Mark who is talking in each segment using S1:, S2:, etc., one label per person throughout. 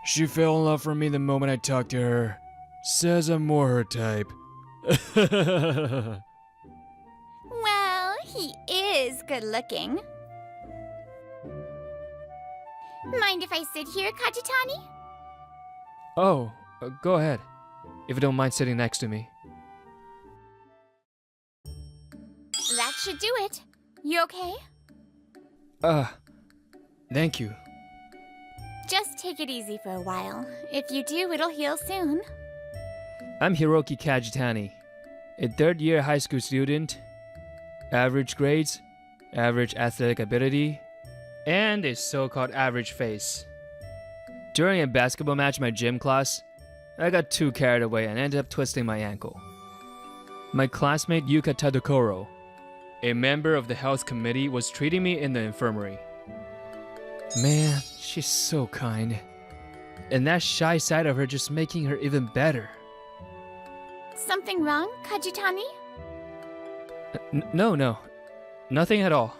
S1: She fell in love with me the moment I talked to her. Says I'm more her type.
S2: Well, he is good looking. Mind if I sit here, Kajitani?
S1: Oh, go ahead. If you don't mind sitting next to me.
S2: That should do it. You okay?
S1: Thank you.
S2: Just take it easy for a while. If you do, it'll heal soon.
S1: I'm Hiroki Kajitani, a third-year high school student, average grades, average athletic ability, and a so-called average face. During a basketball match in my gym class, I got too carried away and ended up twisting my ankle. My classmate Yuka Tadokoro, a member of the health committee, was treating me in the infirmary. Man, she's so kind. And that shy side of her just making her even better.
S2: Something wrong, Kajitani?
S1: No. Nothing at all.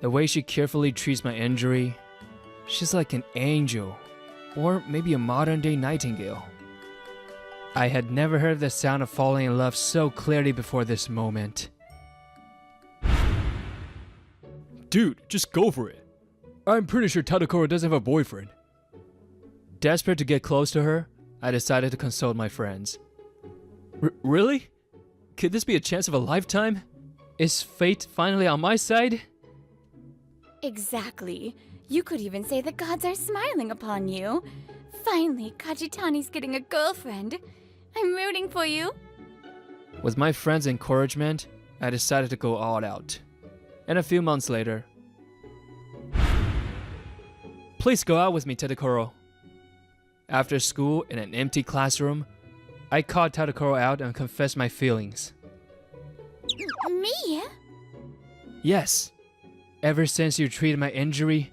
S1: The way she carefully treats my injury, she's like an angel. Or maybe a modern-day nightingale. I had never heard the sound of falling in love so clearly before this moment. Dude, just go for it. I'm pretty sure Tadokoro doesn't have a boyfriend. Desperate to get close to her, I decided to consult my friends. Really? Could this be a chance of a lifetime? Is fate finally on my side?
S2: Exactly. You could even say the gods are smiling upon you. Finally, Kajitani's getting a girlfriend. I'm rooting for you.
S1: With my friends' encouragement, I decided to go all out. And a few months later... Please go out with me, Tadokoro. After school, in an empty classroom, I called Tadokoro out and confessed my feelings.
S2: Me?
S1: Yes. Ever since you treated my injury,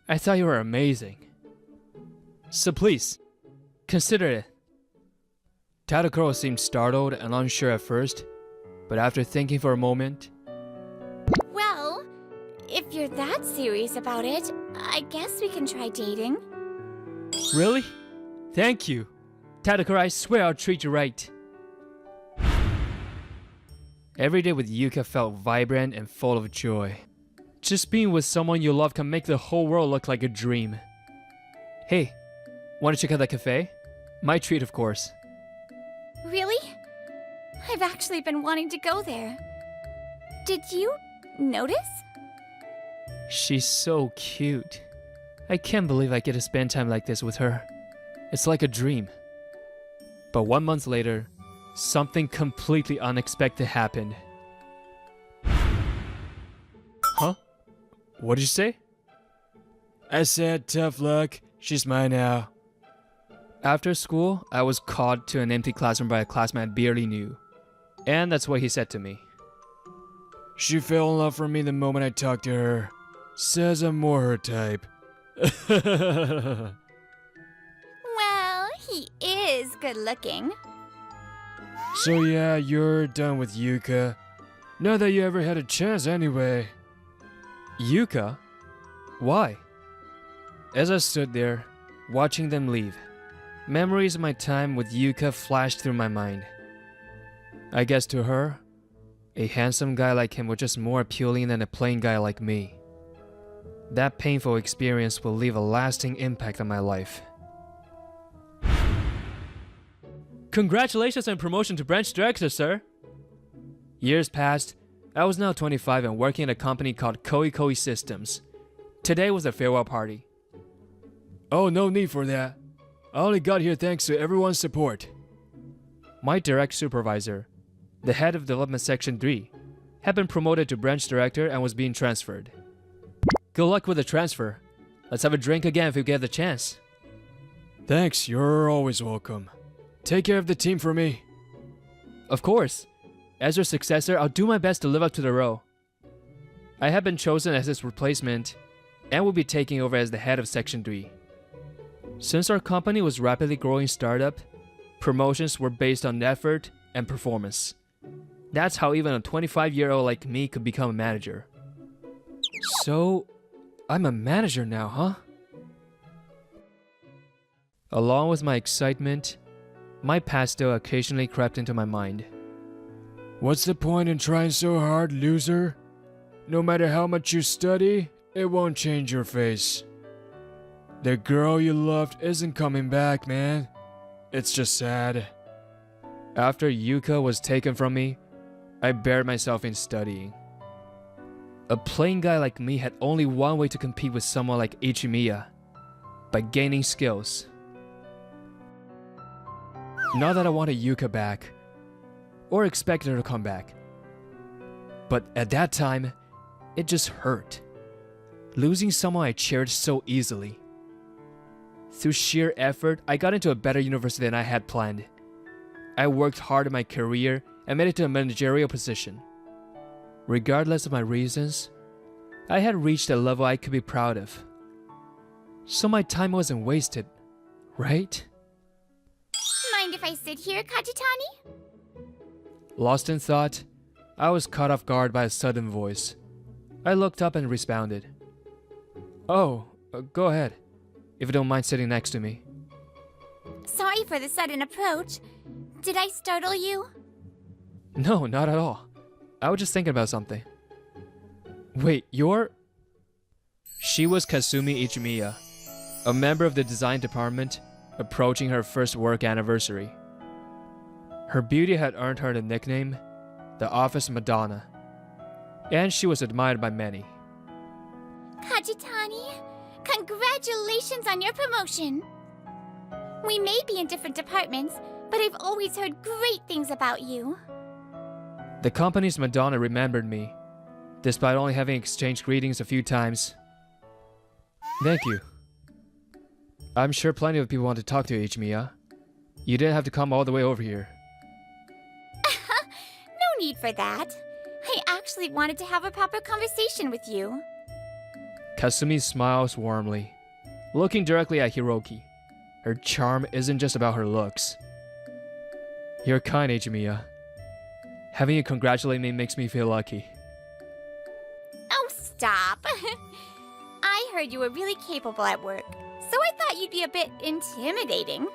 S1: I thought you were amazing. So please, consider it. Tadokoro seemed startled and unsure at first, but after thinking for a moment...
S2: Well, if you're that serious about it, I guess we can try dating.
S1: Really? Thank you. Tadokoro, I swear I'll treat you right. Every day with Yuka felt vibrant and full of joy. Just being with someone you love can make the whole world look like a dream. Hey, want to check out that cafe? My treat, of course.
S2: Really? I've actually been wanting to go there. Did you notice?
S1: She's so cute. I can't believe I get to spend time like this with her. It's like a dream. But 1 month later, something completely unexpected happened. Huh? What did you say? I said tough luck. She's mine now. After school, I was called to an empty classroom by a classmate I barely knew. And that's what he said to me. She fell in love with me the moment I talked to her. Says I'm more her type.
S2: Well, he is good looking.
S1: So yeah, you're done with Yuka. Not that you ever had a chance anyway. Yuka? Why? As I stood there, watching them leave, memories of my time with Yuka flashed through my mind. I guess to her, a handsome guy like him was just more appealing than a plain guy like me. That painful experience will leave a lasting impact on my life. Congratulations on promotion to branch director, sir! Years passed. I was now 25 and working at a company called Koi Systems. Today was a farewell party. Oh, no need for that. I only got here thanks to everyone's support. My direct supervisor, the head of Development Section 3, had been promoted to branch director and was being transferred. Good luck with the transfer. Let's have a drink again if you get the chance. Thanks, you're always welcome. Take care of the team for me. Of course. As your successor, I'll do my best to live up to the role. I have been chosen as his replacement and will be taking over as the head of Section 3. Since our company was rapidly growing startup, promotions were based on effort and performance. That's how even a 25-year-old like me could become a manager. So, I'm a manager now, huh? Along with my excitement, my past still occasionally crept into my mind. What's the point in trying so hard, loser? No matter how much you study, it won't change your face. The girl you loved isn't coming back, man. It's just sad. After Yuka was taken from me, I buried myself in studying. A plain guy like me had only one way to compete with someone like Ichimiya, by gaining skills. Not that I wanted Yuka back, or expected her to come back. But at that time, it just hurt. Losing someone I cherished so easily. Through sheer effort, I got into a better university than I had planned. I worked hard in my career and made it to a managerial position. Regardless of my reasons, I had reached a level I could be proud of. So my time wasn't wasted, right?
S2: Mind if I sit here, Kajitani?
S1: Lost in thought, I was caught off guard by a sudden voice. I looked up and responded. Oh, go ahead, if you don't mind sitting next to me.
S2: Sorry for the sudden approach. Did I startle you?
S1: No, not at all. I was just thinking about something. Wait, you're... She was Kasumi Ichimiya, a member of the design department, approaching her first work anniversary. Her beauty had earned her the nickname, the Office Madonna, and she was admired by many.
S2: Kajitani, congratulations on your promotion. We may be in different departments, but I've always heard great things about you.
S1: The company's Madonna remembered me, despite only having exchanged greetings a few times. Thank you. I'm sure plenty of people want to talk to you, Ichimiya. You didn't have to come all the way over here.
S2: No need for that. I actually wanted to have a proper conversation with you.
S1: Kasumi smiles warmly, looking directly at Hiroki. Her charm isn't just about her looks. You're kind, Ichimiya. Having you congratulate me makes me feel lucky.
S2: Oh, stop. I heard you were really capable at work, so I thought you'd be a bit intimidating.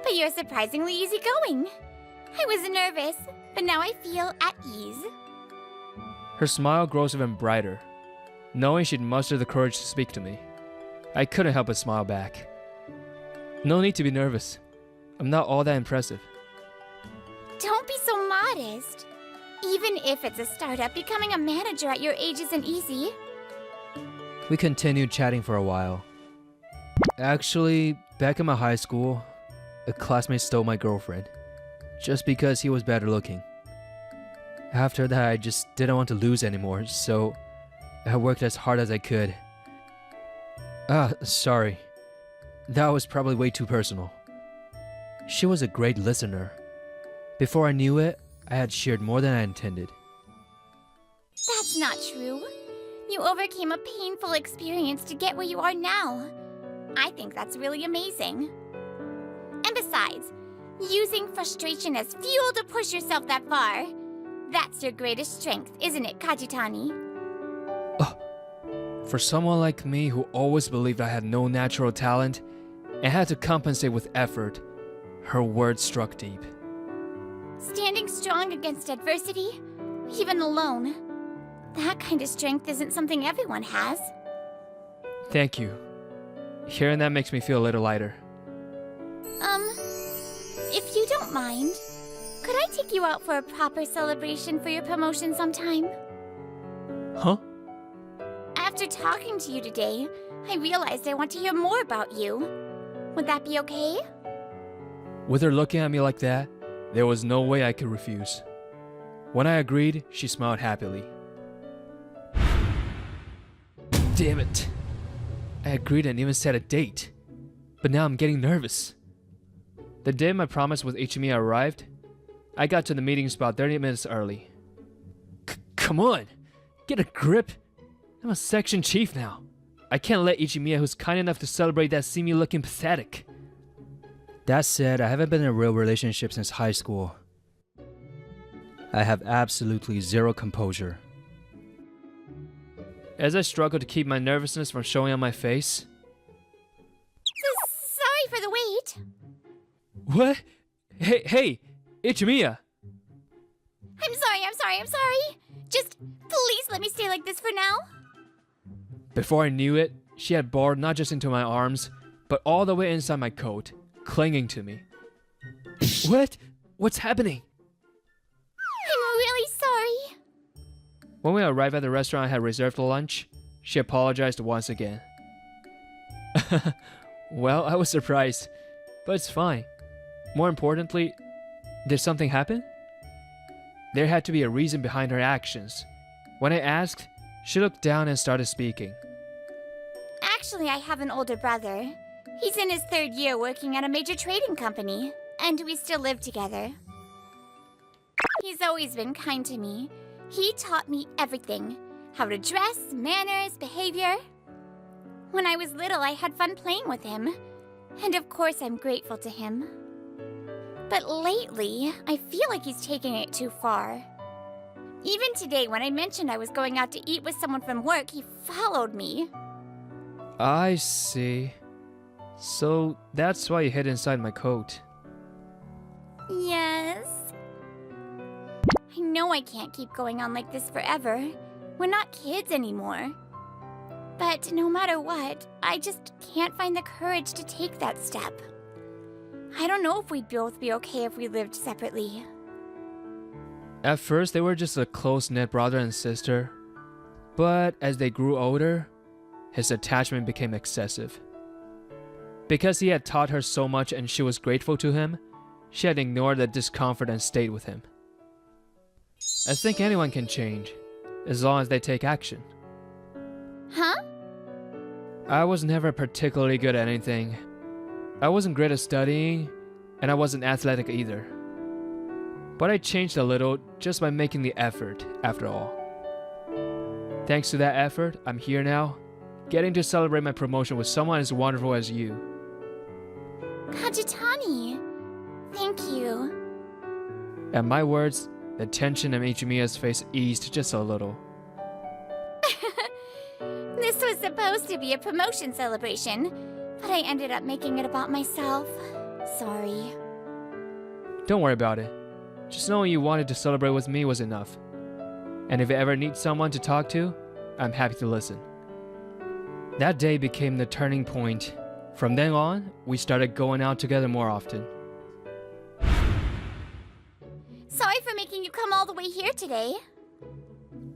S2: But you're surprisingly easygoing. I was nervous, but now I feel at ease.
S1: Her smile grows even brighter, knowing she'd mustered the courage to speak to me. I couldn't help but smile back. No need to be nervous. I'm not all that impressive.
S2: Don't be so modest. Even if it's a startup, becoming a manager at your age isn't easy.
S1: We continued chatting for a while. Actually, back in my high school, a classmate stole my girlfriend, just because he was better looking. After that, I just didn't want to lose anymore, so I worked as hard as I could. Sorry. That was probably way too personal. She was a great listener. Before I knew it, I had shared more than I intended.
S2: That's not true. You overcame a painful experience to get where you are now. I think that's really amazing. And besides, using frustration as fuel to push yourself that far, that's your greatest strength, isn't it, Kajitani?
S1: For someone like me who always believed I had no natural talent and had to compensate with effort, her words struck deep.
S2: Standing strong against adversity, even alone, that kind of strength isn't something everyone has.
S1: Thank you. Hearing that makes me feel a little lighter.
S2: If you don't mind, could I take you out for a proper celebration for your promotion sometime?
S1: Huh?
S2: After talking to you today, I realized I want to hear more about you. Would that be okay?
S1: With her looking at me like that, there was no way I could refuse. When I agreed, she smiled happily. Damn it. I agreed and even set a date. But now I'm getting nervous. The day my promise with Ichimiya arrived, I got to the meeting spot 30 minutes early. Come on! Get a grip! I'm a section chief now. I can't let Ichimiya, who's kind enough to celebrate that, see me looking pathetic. That said, I haven't been in a real relationship since high school. I have absolutely zero composure. As I struggle to keep my nervousness from showing on my face...
S2: Sorry Sorry for the wait.
S1: What? Hey, Ichimiya.
S2: I'm sorry. Just please let me stay like this for now.
S1: Before I knew it, she had bored not just into my arms, but all the way inside my coat, clinging to me. What? What's happening?
S2: I'm really sorry.
S1: When we arrived at the restaurant I had reserved for lunch, she apologized once again. Well, I was surprised, but it's fine. More importantly, did something happen? There had to be a reason behind her actions. When I asked, she looked down and started speaking.
S2: Actually, I have an older brother. He's in his 3rd year working at a major trading company, and we still live together. He's always been kind to me. He taught me everything. How to dress, manners, behavior. When I was little, I had fun playing with him. And of course, I'm grateful to him. But lately, I feel like he's taking it too far. Even today, when I mentioned I was going out to eat with someone from work, he followed me.
S1: I see. So that's why you hid inside my coat.
S2: Yes. I know I can't keep going on like this forever. We're not kids anymore. But no matter what, I just can't find the courage to take that step. I don't know if we'd both be okay if we lived separately.
S1: At first, they were just a close-knit brother and sister. But as they grew older, his attachment became excessive. Because he had taught her so much and she was grateful to him, she had ignored the discomfort and stayed with him. I think anyone can change, as long as they take action.
S2: Huh?
S1: I was never particularly good at anything. I wasn't great at studying, and I wasn't athletic either. But I changed a little just by making the effort, after all. Thanks to that effort, I'm here now, getting to celebrate my promotion with someone as wonderful as you.
S2: Kajitani, thank you.
S1: At my words, the tension in Ichimiya's face eased just a little.
S2: This was supposed to be a promotion celebration, but I ended up making it about myself. Sorry.
S1: Don't worry about it. Just knowing you wanted to celebrate with me was enough. And if you ever need someone to talk to, I'm happy to listen. That day became the turning point. From then on, we started going out together more often.
S2: Sorry for making you come all the way here today.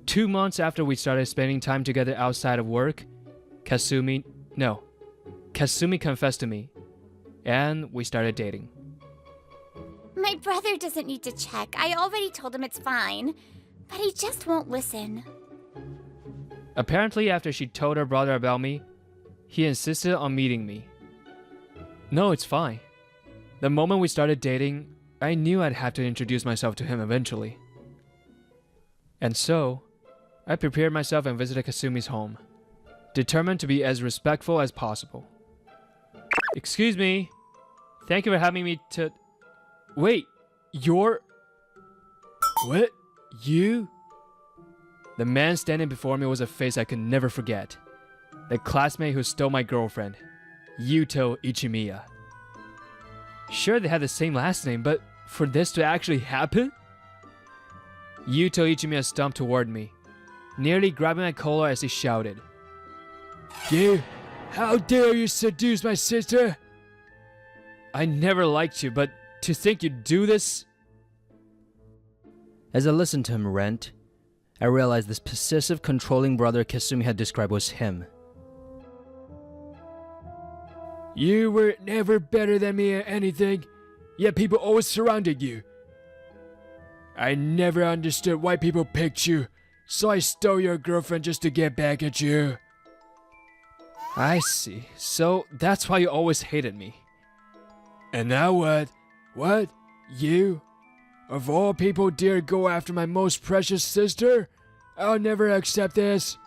S1: 2 months after we started spending time together outside of work, Kasumi confessed to me, and we started dating.
S2: My brother doesn't need to check. I already told him it's fine, but he just won't listen.
S1: Apparently, after she told her brother about me, he insisted on meeting me. No, it's fine. The moment we started dating, I knew I'd have to introduce myself to him eventually. And so, I prepared myself and visited Kasumi's home, determined to be as respectful as possible. Excuse me. Thank you for having me to... Wait, you're... What? You? The man standing before me was a face I could never forget. The classmate who stole my girlfriend, Yuto Ichimiya. Sure, they had the same last name, but for this to actually happen? Yuto Ichimiya stomped toward me, nearly grabbing my collar as he shouted, "You! How dare you seduce my sister?" I never liked you, but to think you'd do this?
S3: As I listened to him rant, I realized this possessive, controlling brother Kasumi had described was him.
S1: You were never better than me at anything, yet people always surrounded you. I never understood why people picked you, so I stole your girlfriend just to get back at you. I see. So that's why you always hated me. And now what? What? You? Of all people dare go after my most precious sister? I'll never accept this.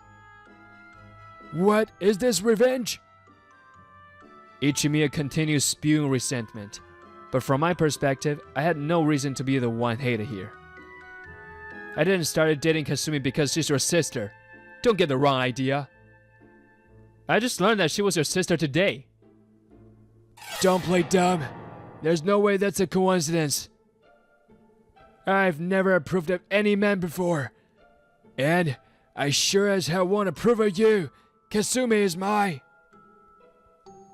S1: What? Is this revenge? Ichimiya continues spewing resentment, but from my perspective, I had no reason to be the one hated here. I didn't start dating Kasumi because she's your sister. Don't get the wrong idea. I just learned that she was your sister today. Don't play dumb. There's no way that's a coincidence. I've never approved of any man before. And I sure as hell won't approve of you. Kasumi is mine.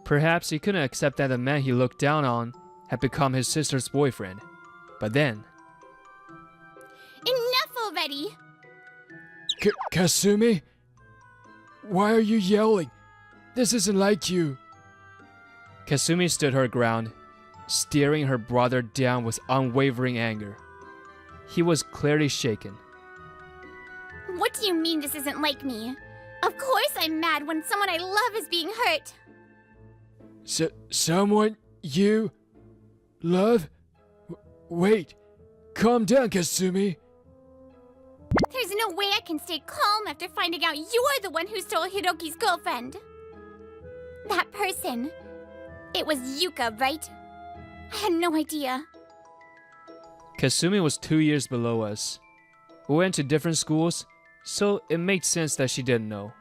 S1: Perhaps he couldn't accept that the man he looked down on had become his sister's boyfriend. But then...
S2: Enough already!
S1: Kasumi? Why are you yelling? This isn't like you. Kasumi stood her ground, staring her brother down with unwavering anger. He was clearly shaken.
S2: What do you mean this isn't like me? Of course I'm mad when someone I love is being hurt.
S1: Someone you love? Wait, calm down, Kasumi.
S2: There's no way I can stay calm after finding out you're the one who stole Hiroki's girlfriend. That person. It was Yuka, right? I had no idea.
S1: Kasumi was 2 years below us. We went to different schools, so it made sense that she didn't know.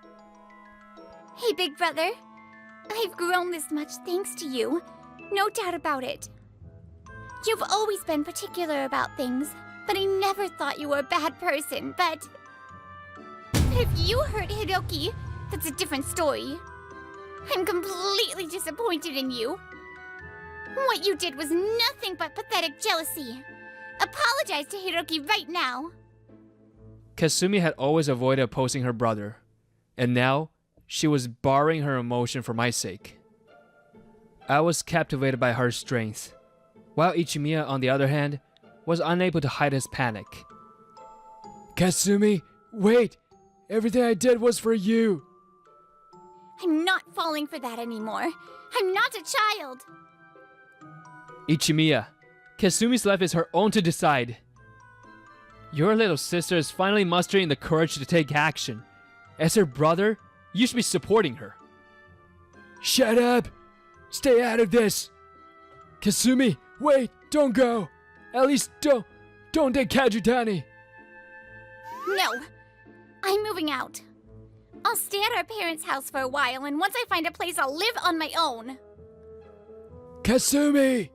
S2: Hey, big brother. I've grown this much thanks to you. No doubt about it. You've always been particular about things, but I never thought you were a bad person, but if you hurt Hiroki, that's a different story. I'm completely disappointed in you. What you did was nothing but pathetic jealousy. Apologize to Hiroki right now.
S1: Kasumi had always avoided opposing her brother, and now she was borrowing her emotion for my sake. I was captivated by her strength, while Ichimiya, on the other hand, was unable to hide his panic. Kasumi, wait! Everything I did was for you!
S2: I'm not falling for that anymore. I'm not a child.
S1: Ichimiya, Kasumi's life is her own to decide. Your little sister is finally mustering the courage to take action. As her brother, you should be supporting her. Shut up! Stay out of this! Kasumi, wait! Don't go! At least don't take Kajutani!
S2: No! I'm moving out. I'll stay at our parents' house for a while, and once I find a place, I'll live on my own.
S1: Kasumi!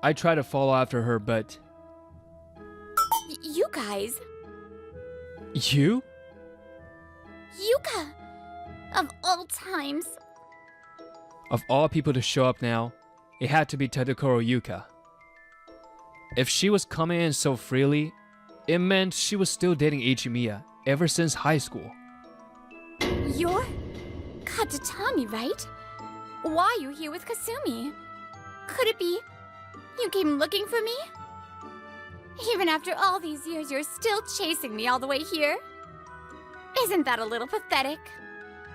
S1: I tried to follow after her, but...
S2: You guys.
S1: You?
S2: Yuka! Of all times.
S1: Of all people to show up now, it had to be Tadokoro Yuka. If she was coming in so freely, it meant she was still dating Ichimiya ever since high school.
S2: You're Katatami, right? Why are you here with Kasumi? Could it be you came looking for me? Even after all these years, you're still chasing me all the way here? Isn't that a little pathetic?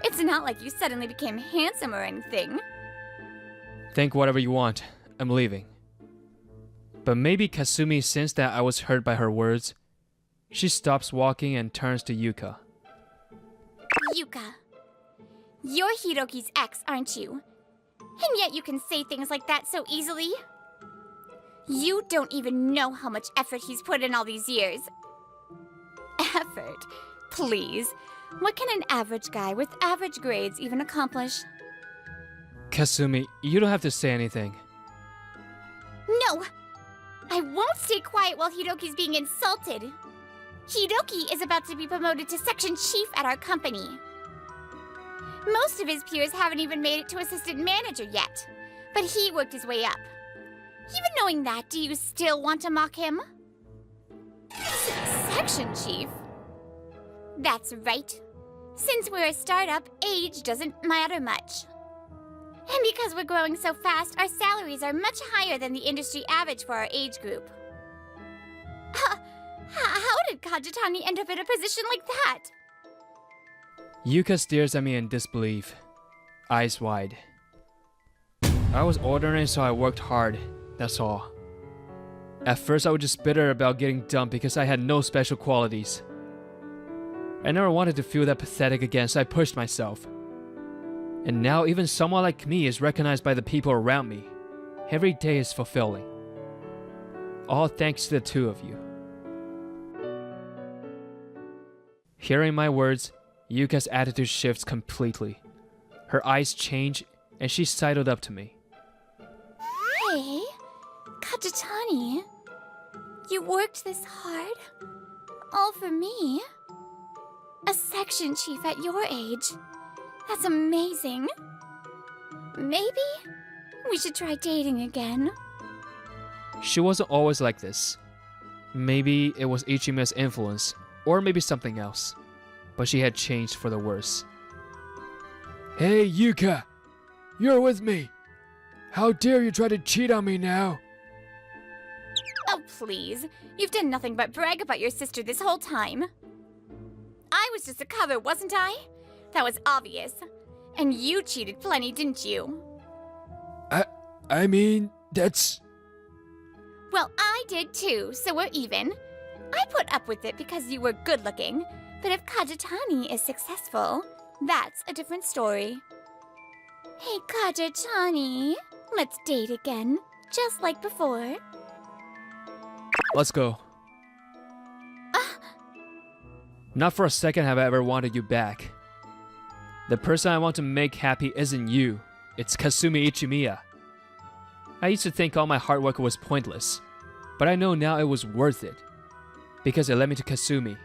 S2: It's not like you suddenly became handsome or anything.
S1: Think whatever you want. I'm leaving. But maybe Kasumi sensed that I was hurt by her words. She stops walking and turns to Yuka.
S2: Yuka, you're Hiroki's ex, aren't you? And yet you can say things like that so easily. You don't even know how much effort he's put in all these years. Effort? Please. What can an average guy with average grades even accomplish?
S1: Kasumi, you don't have to say anything.
S2: No! I won't stay quiet while Hiroki's being insulted. Hiroki is about to be promoted to section chief at our company. Most of his peers haven't even made it to assistant manager yet, but he worked his way up. Even knowing that, do you still want to mock him? Section chief? That's right. Since we're a startup, age doesn't matter much. And because we're growing so fast, our salaries are much higher than the industry average for our age group. How did Kajutani end up in a position like that?
S1: Yuka stares at me in disbelief, eyes wide. I was ordinary, so I worked hard, that's all. At first I was just bitter about getting dumped because I had no special qualities. I never wanted to feel that pathetic again, so I pushed myself. And now even someone like me is recognized by the people around me. Every day is fulfilling. All thanks to the two of you. Hearing my words, Yuka's attitude shifts completely. Her eyes change and she sidled up to me.
S2: Yusuke, Kajitani, you worked this hard? All for me? A section chief at your age? That's amazing. Maybe we should try dating again.
S1: She wasn't always like this. Maybe it was Ichimiya's influence, or maybe something else. But she had changed for the worse. Hey, Yuka! You're with me! How dare you try to cheat on me now?
S2: Oh, please. You've done nothing but brag about your sister this whole time. I was just a cover, wasn't I? That was obvious. And you cheated plenty, didn't you?
S1: I mean, that's...
S2: Well, I did too, so we're even. I put up with it because you were good looking, but if Kajitani is successful, that's a different story. Hey, Kajitani, let's date again, just like before.
S1: Let's go. Not for a second have I ever wanted you back. The person I want to make happy isn't you, it's Kasumi Ichimiya. I used to think all my hard work was pointless, but I know now it was worth it, because it led me to Kasumi.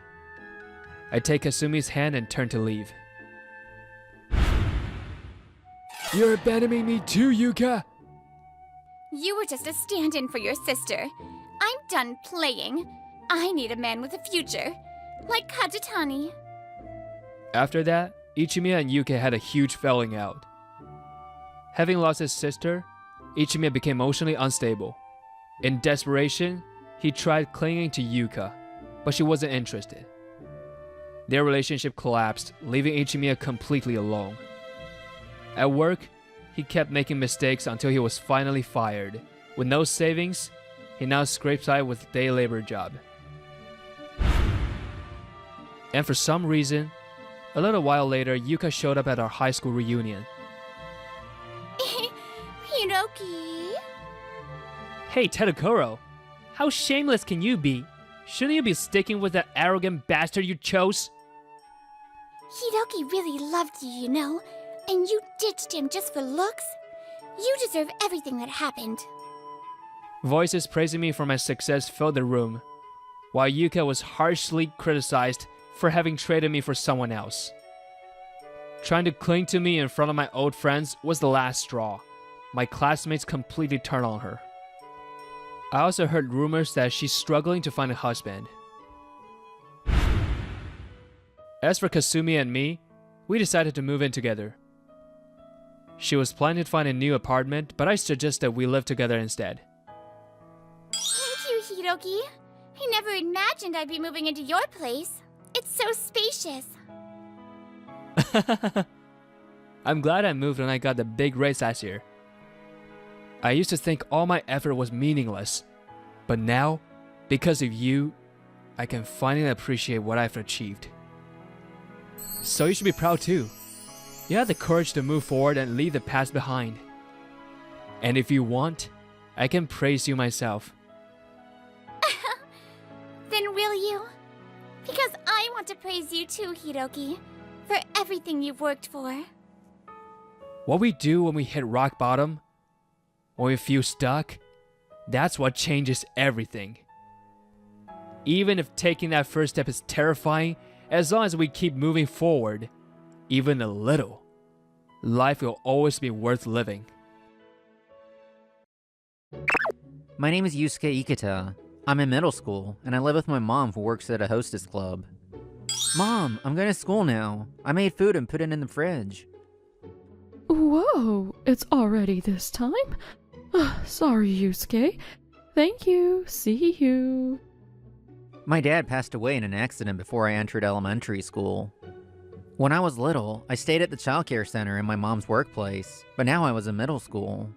S1: I take Kasumi's hand and turn to leave. You're abandoning me too, Yuka!
S2: You were just a stand-in for your sister. I'm done playing. I need a man with a future, like Kajitani.
S1: After that, Ichimiya and Yuka had a huge falling out. Having lost his sister, Ichimiya became emotionally unstable. In desperation, he tried clinging to Yuka, but she wasn't interested. Their relationship collapsed, leaving Ichimiya completely alone. At work, he kept making mistakes until he was finally fired. With no savings, he now scrapes by with a day labor job. And for some reason, a little while later, Yuka showed up at our high school reunion.
S2: Hiroki?
S1: Hey, Tadokuro, how shameless can you be? Shouldn't you be sticking with that arrogant bastard you chose?
S2: Hiroki really loved you, you know, and you ditched him just for looks? You deserve everything that happened.
S1: Voices praising me for my success filled the room, while Yuka was harshly criticized for having traded me for someone else. Trying to cling to me in front of my old friends was the last straw. My classmates completely turned on her. I also heard rumors that she's struggling to find a husband. As for Kasumi and me, we decided to move in together. She was planning to find a new apartment, but I suggested we live together instead.
S2: Thank you, Hiroki. I never imagined I'd be moving into your place. It's so spacious.
S1: I'm glad I moved when I got the big raise last year. I used to think all my effort was meaningless, but now, because of you, I can finally appreciate what I've achieved. So you should be proud too. You had the courage to move forward and leave the past behind. And if you want, I can praise you myself.
S2: Then will you? Because I want to praise you too, Hiroki, for everything you've worked for.
S1: What we do when we hit rock bottom, when we feel stuck, that's what changes everything. Even if taking that first step is terrifying, as long as we keep moving forward, even a little, life will always be worth living.
S4: My name is Yusuke Ikita. I'm in middle school, and I live with my mom who works at a hostess club. Mom, I'm going to school now. I made food and put it in the fridge.
S5: Whoa, it's already this time? Sorry, Yusuke. Thank you. See you.
S4: My dad passed away in an accident before I entered elementary school. When I was little, I stayed at the childcare center in my mom's workplace, but now I was in middle school.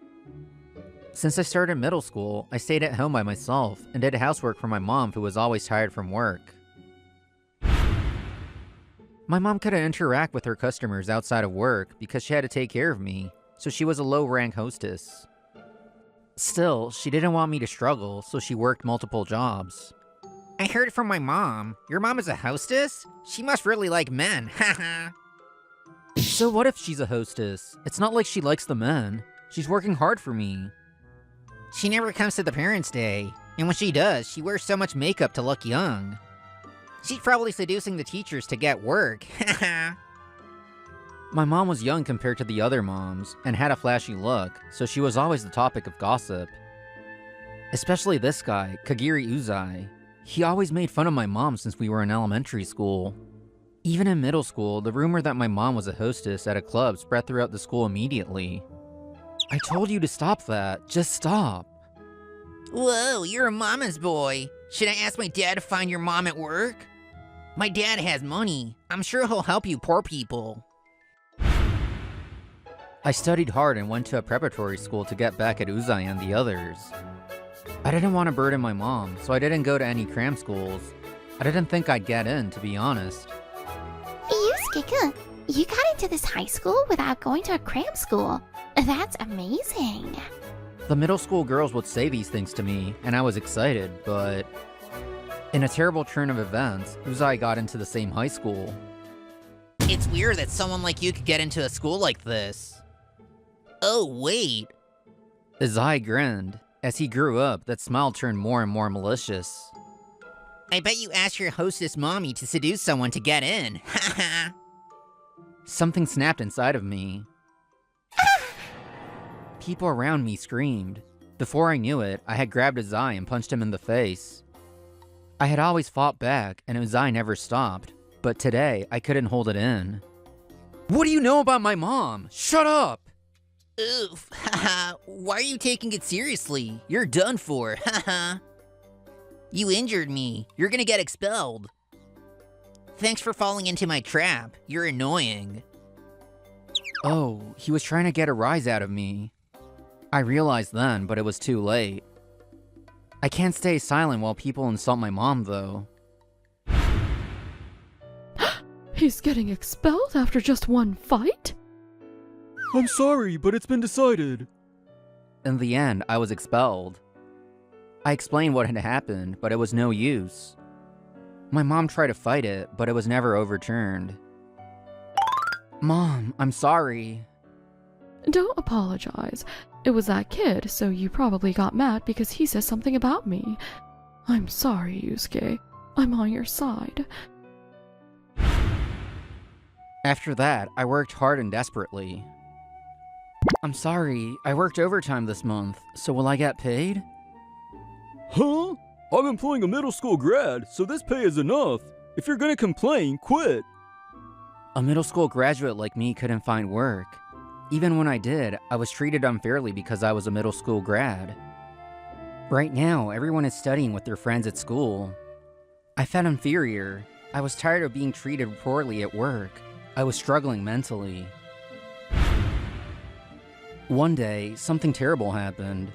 S4: Since I started middle school, I stayed at home by myself and did housework for my mom who was always tired from work. My mom couldn't interact with her customers outside of work because she had to take care of me, so she was a low-rank hostess. Still, she didn't want me to struggle, so she worked multiple jobs. I heard from my mom. Your mom is a hostess? She must really like men, haha. So what if she's a hostess? It's not like she likes the men. She's working hard for me. She never comes to the Parents' Day, and when she does, she wears so much makeup to look young. She's probably seducing the teachers to get work. My mom was young compared to the other moms, and had a flashy look, so she was always the topic of gossip. Especially this guy, Kagiri Uzai. He always made fun of my mom since we were in elementary school. Even in middle school, the rumor that my mom was a hostess at a club spread throughout the school immediately. I told you to stop that. Just stop.
S6: Whoa, you're a mama's boy. Should I ask my dad to find your mom at work? My dad has money. I'm sure he'll help you poor people.
S4: I studied hard and went to a preparatory school to get back at Uzai and the others. I didn't want to burden my mom, so I didn't go to any cram schools. I didn't think I'd get in, to be honest.
S2: Yusuke-kun, you got into this high school without going to a cram school. That's amazing.
S4: The middle school girls would say these things to me, and I was excited, but... in a terrible turn of events, Uzai got into the same high school.
S6: It's weird that someone like you could get into a school like this. Oh, wait.
S4: Uzai grinned. As he grew up, that smile turned more and more malicious.
S6: I bet you asked your hostess mommy to seduce someone to get in. Haha.
S4: Something snapped inside of me. People around me screamed. Before I knew it, I had grabbed Uzai and punched him in the face. I had always fought back, and Uzai never stopped. But today, I couldn't hold it in. What do you know about my mom? Shut up!
S6: Oof. Haha. Why are you taking it seriously? You're done for. Haha. You injured me. You're gonna get expelled. Thanks for falling into my trap. You're annoying.
S4: Oh, he was trying to get a rise out of me. I realized then, but it was too late. I can't stay silent while people insult my mom, though.
S5: He's getting expelled after just one fight?
S1: I'm sorry, but it's been decided.
S4: In the end, I was expelled. I explained what had happened, but it was no use. My mom tried to fight it, but it was never overturned. Mom, I'm sorry.
S5: Don't apologize. It was that kid, so you probably got mad because he said something about me. I'm sorry, Yusuke. I'm on your side.
S4: After that, I worked hard and desperately. I'm sorry, I worked overtime this month, so will I get paid?
S7: Huh? I'm employing a middle school grad, so this pay is enough. If you're gonna complain, quit.
S4: A middle school graduate like me couldn't find work. Even when I did, I was treated unfairly because I was a middle school grad. Right now, everyone is studying with their friends at school. I felt inferior. I was tired of being treated poorly at work. I was struggling mentally. One day, something terrible happened.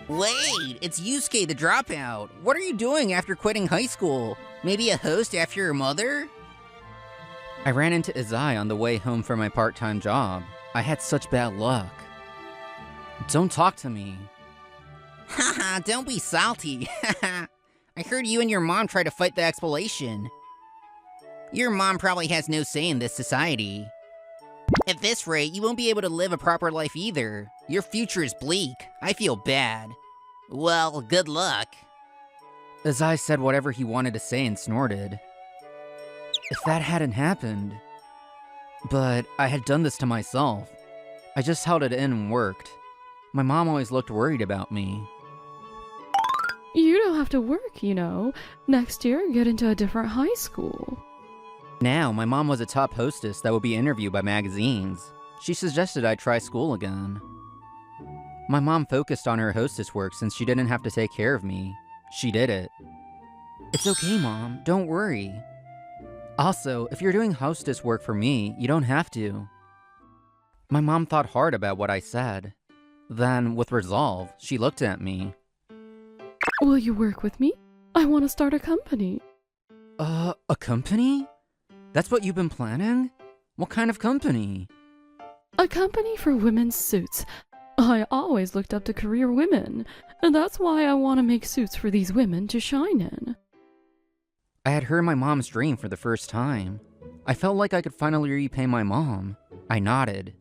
S6: Wait, it's Yusuke the dropout. What are you doing after quitting high school? Maybe a host after your mother?
S4: I ran into Uzai on the way home from my part-time job. I had such bad luck. Don't talk to me.
S6: Haha, don't be salty. I heard you and your mom tried to fight the expulsion. Your mom probably has no say in this society. At this rate, you won't be able to live a proper life either. Your future is bleak. I feel bad. Well, good luck.
S4: Uzai said whatever he wanted to say and snorted. If that hadn't happened... But I had done this to myself. I just held it in and worked. My mom always looked worried about me.
S5: You don't have to work, you know. Next year, get into a different high school.
S4: Now, my mom was a top hostess that would be interviewed by magazines. She suggested I try school again. My mom focused on her hostess work since she didn't have to take care of me. She did it. It's okay, Mom. Don't worry. Also, if you're doing hostess work for me, you don't have to. My mom thought hard about what I said. Then, with resolve, she looked at me.
S5: Will you work with me? I want to start a company.
S4: A company? That's what you've been planning? What kind of company?
S5: A company for women's suits. I always looked up to career women, and that's why I want to make suits for these women to shine in.
S4: I had heard my mom's dream for the first time. I felt like I could finally repay my mom. I nodded.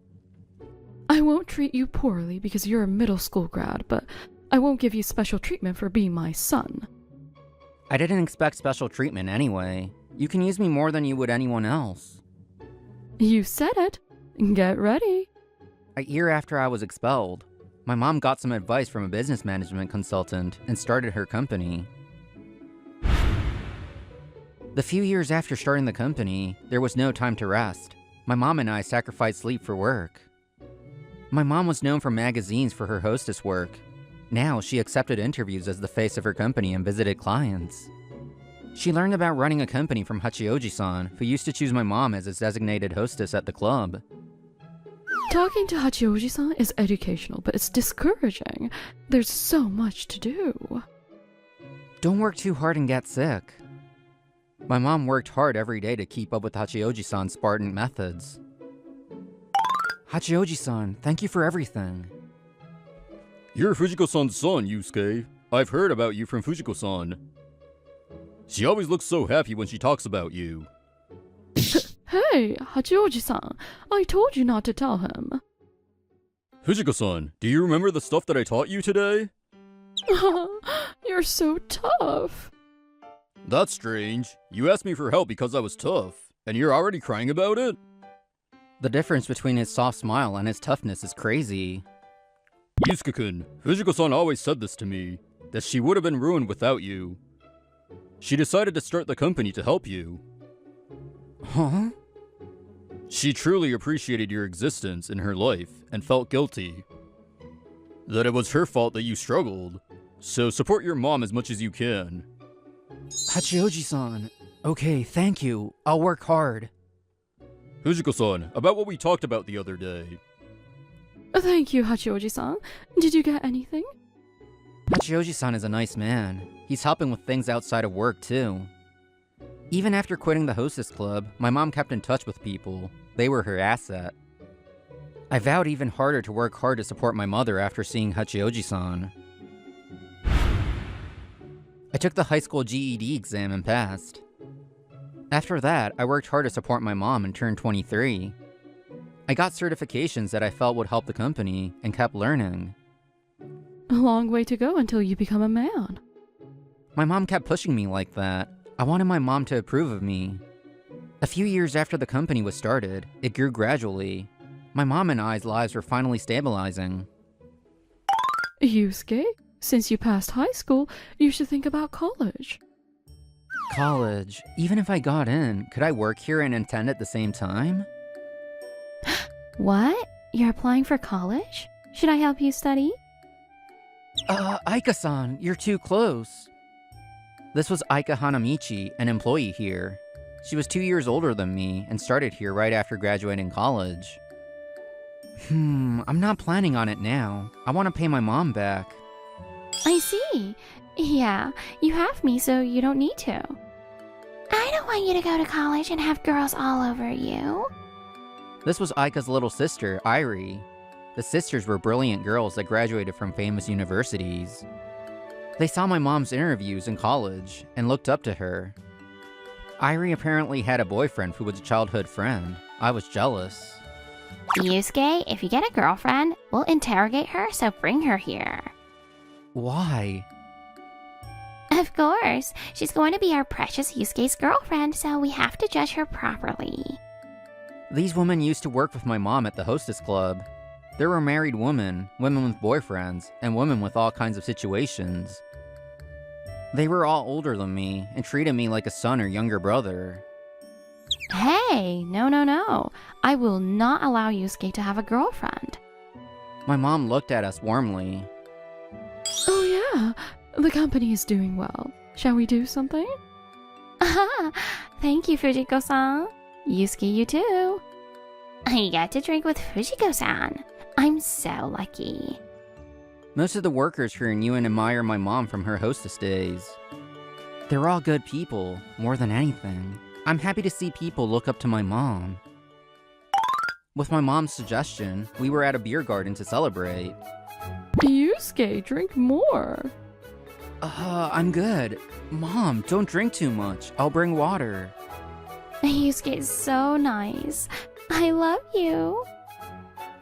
S5: I won't treat you poorly because you're a middle school grad, but I won't give you special treatment for being my son.
S4: I didn't expect special treatment anyway. You can use me more than you would anyone else.
S5: You said it. Get ready.
S4: A year after I was expelled, my mom got some advice from a business management consultant and started her company. The few years after starting the company, there was no time to rest. My mom and I sacrificed sleep for work. My mom was known from magazines for her hostess work. Now she accepted interviews as the face of her company and visited clients. She learned about running a company from Hachioji-san, who used to choose my mom as his designated hostess at the club.
S5: Talking to Hachioji-san is educational, but it's discouraging. There's so much to do.
S4: Don't work too hard and get sick. My mom worked hard every day to keep up with Hachioji-san's Spartan methods. Hachioji-san, thank you for everything.
S7: You're Fujiko-san's son, Yusuke. I've heard about you from Fujiko-san. She always looks so happy when she talks about you.
S5: Hey, Hachioji-san, I told you not to tell him.
S7: Fujiko-san, do you remember the stuff that I taught you today?
S5: You're so tough.
S7: That's strange. You asked me for help because I was tough, and you're already crying about it?
S4: The difference between his soft smile and his toughness is crazy.
S7: Yusuke-kun, Fujiko-san always said this to me, that she would have been ruined without you. She decided to start the company to help you.
S4: Huh?
S7: She truly appreciated your existence in her life and felt guilty. That it was her fault that you struggled. So support your mom as much as you can.
S4: Hachioji-san. Okay, thank you. I'll work hard.
S7: Fujiko-san, about what we talked about the other day.
S5: Thank you, Hachioji-san. Did you get anything?
S4: Hachioji-san is a nice man. He's helping with things outside of work, too. Even after quitting the hostess club, my mom kept in touch with people. They were her asset. I vowed even harder to work hard to support my mother after seeing Hachioji-san. I took the high school GED exam and passed. After that, I worked hard to support my mom and turned 23. I got certifications that I felt would help the company and kept learning.
S5: A long way to go until you become a man.
S4: My mom kept pushing me like that. I wanted my mom to approve of me. A few years after the company was started, it grew gradually. My mom and I's lives were finally stabilizing.
S5: Yusuke, since you passed high school, you should think about college.
S4: College. Even if I got in, could I work here and attend at the same time?
S2: What? You're applying for college? Should I help you study?
S4: Aika-san, you're too close. This was Aika Hanamichi, an employee here. She was 2 years older than me and started here right after graduating college. I'm not planning on it now. I want to pay my mom back.
S2: I see. Yeah, you have me, so you don't need to. I don't want you to go to college and have girls all over you.
S4: This was Aika's little sister, Irie. The sisters were brilliant girls that graduated from famous universities. They saw my mom's interviews in college and looked up to her. Irie apparently had a boyfriend who was a childhood friend. I was jealous.
S2: Yusuke, if you get a girlfriend, we'll interrogate her, so bring her here.
S4: Why?
S2: Of course. She's going to be our precious Yusuke's girlfriend, so we have to judge her properly.
S4: These women used to work with my mom at the hostess club. There were married women, women with boyfriends, and women with all kinds of situations. They were all older than me and treated me like a son or younger brother.
S2: Hey, no. I will not allow Yusuke to have a girlfriend.
S4: My mom looked at us warmly.
S5: Oh yeah, the company is doing well. Shall we do something?
S2: Thank you, Fujiko-san. Yusuke, you too. I got to drink with Fujiko-san. I'm so lucky.
S4: Most of the workers here knew and admire my mom from her hostess days. They're all good people, more than anything. I'm happy to see people look up to my mom. With my mom's suggestion, we were at a beer garden to celebrate.
S5: Yusuke, drink more.
S4: I'm good. Mom, don't drink too much. I'll bring water.
S2: Yusuke is so nice. I love you.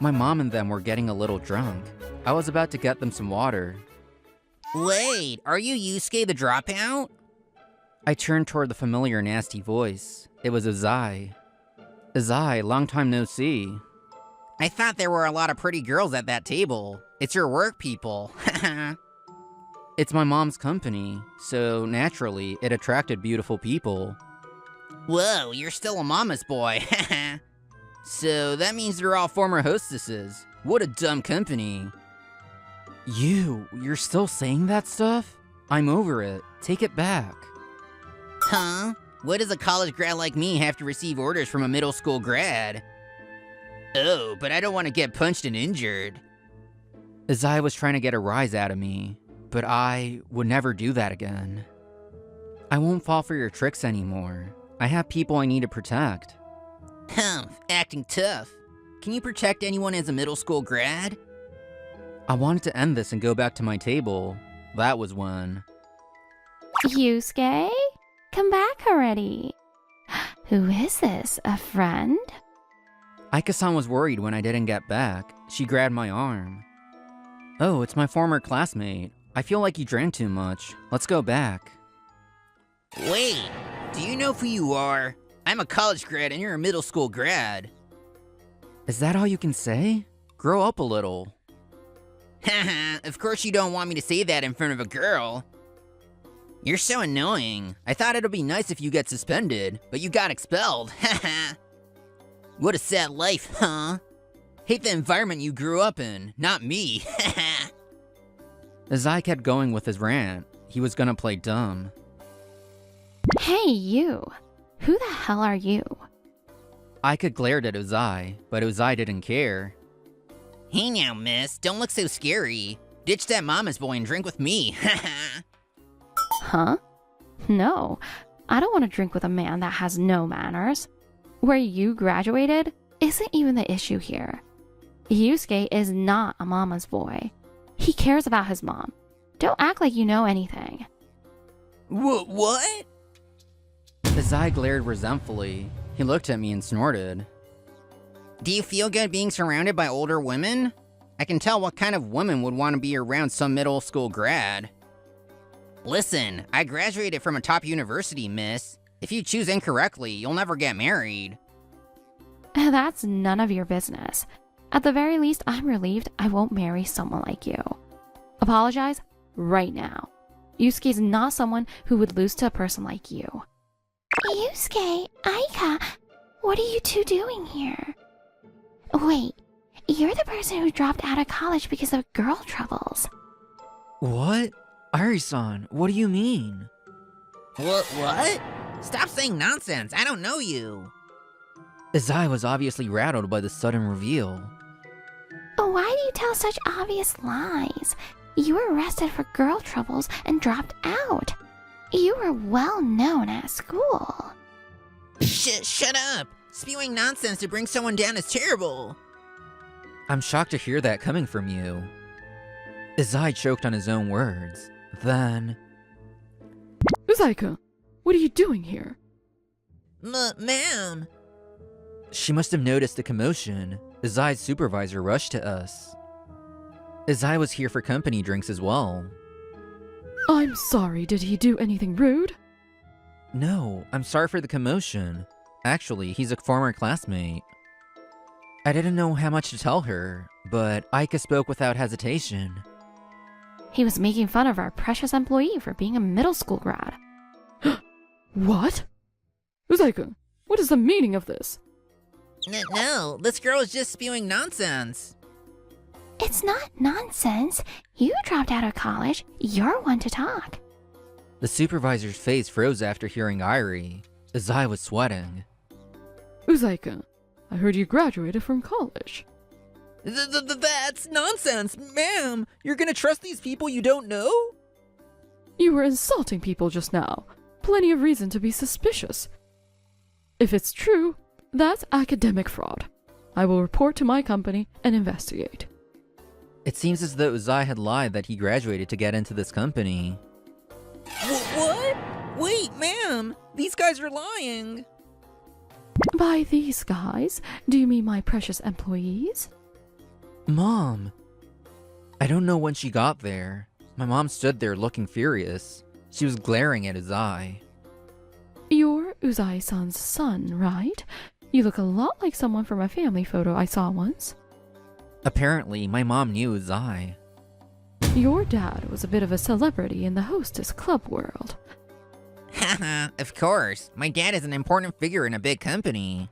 S4: My mom and them were getting a little drunk. I was about to get them some water.
S6: Wait, are you Yusuke the dropout?
S4: I turned toward the familiar nasty voice. It was Azai. Azai, long time no see.
S6: I thought there were a lot of pretty girls at that table. It's your work people.
S4: It's my mom's company, so naturally, it attracted beautiful people.
S6: Whoa, you're still a mama's boy.
S4: So that means they're all former hostesses. What a dumb company. You're still saying that stuff? I'm over it. Take it back.
S6: Huh? What does a college grad like me have to receive orders from a middle school grad? Oh, but I don't want to get punched and injured.
S4: Azai was trying to get a rise out of me, but I would never do that again. I won't fall for your tricks anymore. I have people I need to protect.
S6: Humph, acting tough. Can you protect anyone as a middle school grad?
S4: I wanted to end this and go back to my table. That was when...
S8: Yusuke? Come back already. Who is this, a friend?
S4: Aika-san was worried when I didn't get back. She grabbed my arm. Oh, it's my former classmate. I feel like you drank too much. Let's go back.
S6: Wait, do you know who you are? I'm a college grad and you're a middle school grad.
S4: Is that all you can say? Grow up a little.
S6: Haha, of course you don't want me to say that in front of a girl. You're so annoying. I thought it'd be nice if you get suspended, but you got expelled. Haha. What a sad life, huh? Hate the environment you grew up in, not me.
S4: Azai kept going with his rant. He was gonna play dumb.
S8: Hey, you. Who the hell are you?
S4: Aika glared at Uzai, but Uzai didn't care.
S6: Hey now, miss, don't look so scary. Ditch that mama's boy and drink with me.
S8: Huh? No, I don't want to drink with a man that has no manners. Where you graduated isn't even the issue here. Yusuke is not a mama's boy. He cares about his mom. Don't act like you know anything.
S6: What?
S4: Azai glared resentfully. He looked at me and snorted.
S6: Do you feel good being surrounded by older women? I can tell what kind of woman would want to be around some middle school grad. Listen, I graduated from a top university, miss. If you choose incorrectly, you'll never get married.
S8: That's none of your business. At the very least, I'm relieved I won't marry someone like you. Apologize right now. Yusuke's not someone who would lose to a person like you.
S2: Yusuke, Aika, what are you two doing here? Wait, you're the person who dropped out of college because of girl troubles.
S4: What? Ari-san, what do you mean?
S6: What? Stop saying nonsense, I don't know you.
S4: Azai was obviously rattled by the sudden reveal.
S2: Why do you tell such obvious lies? You were arrested for girl troubles and dropped out. You were well known at school.
S6: Shut up! Spewing nonsense to bring someone down is terrible.
S4: I'm shocked to hear that coming from you. Azai choked on his own words. Then...
S5: Uzaika, what are you doing here?
S6: Ma'am.
S4: She must have noticed the commotion. Azai's supervisor rushed to us. Azai was here for company drinks as well.
S5: I'm sorry, did he do anything rude?
S4: No, I'm sorry for the commotion. Actually, he's a former classmate. I didn't know how much to tell her, but Aika spoke without hesitation.
S8: He was making fun of our precious employee for being a middle school grad.
S5: What? Uzaika, what is the meaning of this?
S6: No, this girl is just spewing nonsense.
S2: It's not nonsense. You dropped out of college. You're one to talk.
S4: The supervisor's face froze after hearing Irie. Azai was sweating.
S5: Uzaika, I heard you graduated from college.
S9: That's nonsense, ma'am. You're gonna trust these people you don't know?
S5: You were insulting people just now. Plenty of reason to be suspicious. If it's true, that's academic fraud. I will report to my company and investigate.
S4: It seems as though Uzai had lied that he graduated to get into this company.
S9: What? Wait, ma'am. These guys are lying.
S5: By these guys, do you mean my precious employees?
S4: Mom! I don't know when she got there. My mom stood there looking furious. She was glaring at Uzai.
S5: You're Uzai-san's son, right? You look a lot like someone from a family photo I saw once.
S4: Apparently, my mom knew Uzai.
S5: Your dad was a bit of a celebrity in the hostess club world.
S6: Haha, of course. My dad is an important figure in a big company.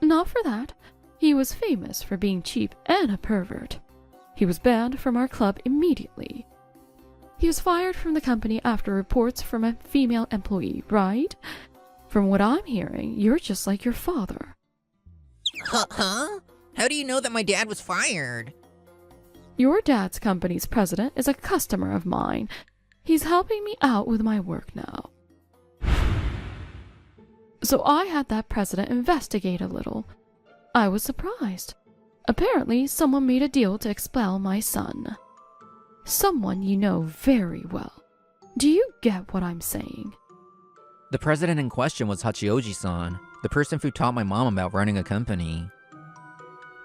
S5: Not for that. He was famous for being cheap and a pervert. He was banned from our club immediately. He was fired from the company after reports from a female employee, right? From what I'm hearing, you're just like your father.
S6: Huh? How do you know that my dad was fired?
S5: Your dad's company's president is a customer of mine. He's helping me out with my work now. So I had that president investigate a little. I was surprised. Apparently, someone made a deal to expel my son. Someone you know very well. Do you get what I'm saying?
S4: The president in question was Hachioji-san, the person who taught my mom about running a company.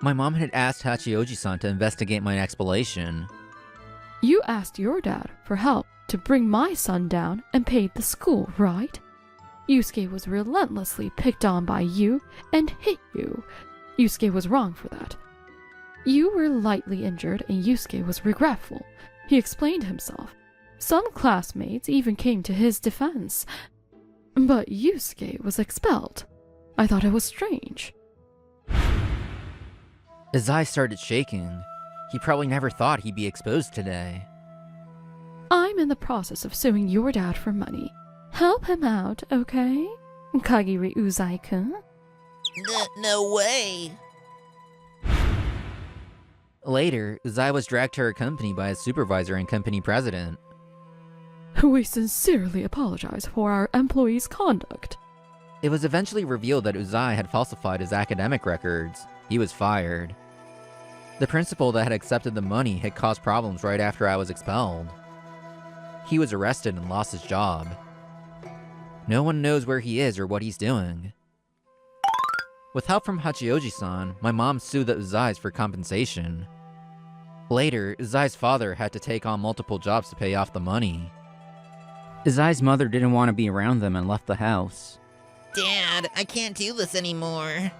S4: My mom had asked Hachioji-san to investigate my expellation.
S5: You asked your dad for help to bring my son down and paid the school, right? Yusuke was relentlessly picked on by you and hit you. Yusuke was wrong for that. You were lightly injured and Yusuke was regretful. He explained himself. Some classmates even came to his defense. But Yusuke was expelled. I thought it was strange.
S4: Uzai started shaking. He probably never thought he'd be exposed today.
S5: I'm in the process of suing your dad for money. Help him out, okay? Kagiri Uzai-kun?
S6: No way.
S4: Later, Uzai was dragged to her company by his supervisor and company president.
S5: We sincerely apologize for our employee's conduct.
S4: It was eventually revealed that Uzai had falsified his academic records. He was fired. The principal that had accepted the money had caused problems right after I was expelled. He was arrested and lost his job. No one knows where he is or what he's doing. With help from Hachioji-san, my mom sued the Uzais for compensation. Later, Uzai's father had to take on multiple jobs to pay off the money. Uzai's mother didn't want to be around them and left the house.
S6: Dad, I can't do this anymore.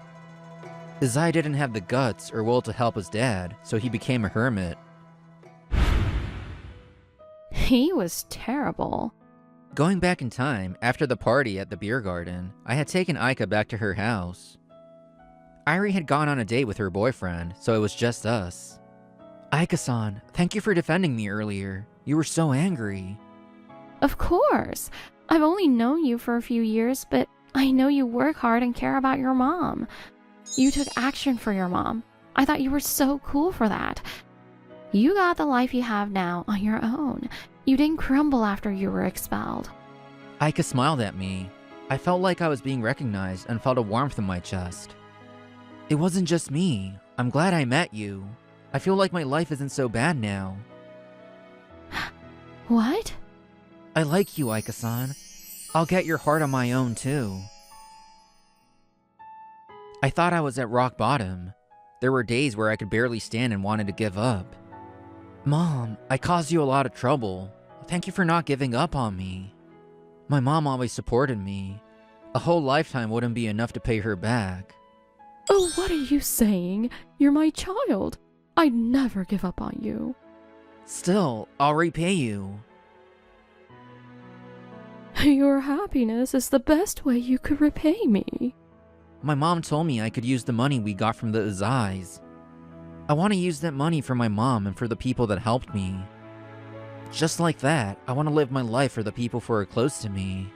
S4: Uzai didn't have the guts or will to help his dad, so he became a hermit.
S8: He was terrible.
S4: Going back in time, after the party at the beer garden, I had taken Aika back to her house. Irie had gone on a date with her boyfriend, so it was just us. Aika-san, thank you for defending me earlier. You were so angry.
S8: Of course. I've only known you for a few years, but I know you work hard and care about your mom. You took action for your mom. I thought you were so cool for that. You got the life you have now on your own. You didn't crumble after you were expelled.
S4: Aika smiled at me. I felt like I was being recognized and felt a warmth in my chest. It wasn't just me. I'm glad I met you. I feel like my life isn't so bad now.
S8: What?
S4: I like you, Aika-san. I'll get your heart on my own, too. I thought I was at rock bottom. There were days where I could barely stand and wanted to give up. Mom, I caused you a lot of trouble. Thank you for not giving up on me. My mom always supported me. A whole lifetime wouldn't be enough to pay her back.
S5: Oh, what are you saying? You're my child. I'd never give up on you.
S4: Still, I'll repay you.
S5: Your happiness is the best way you could repay me.
S4: My mom told me I could use the money we got from the Uzais. I want to use that money for my mom and for the people that helped me. Just like that, I want to live my life for the people who are close to me.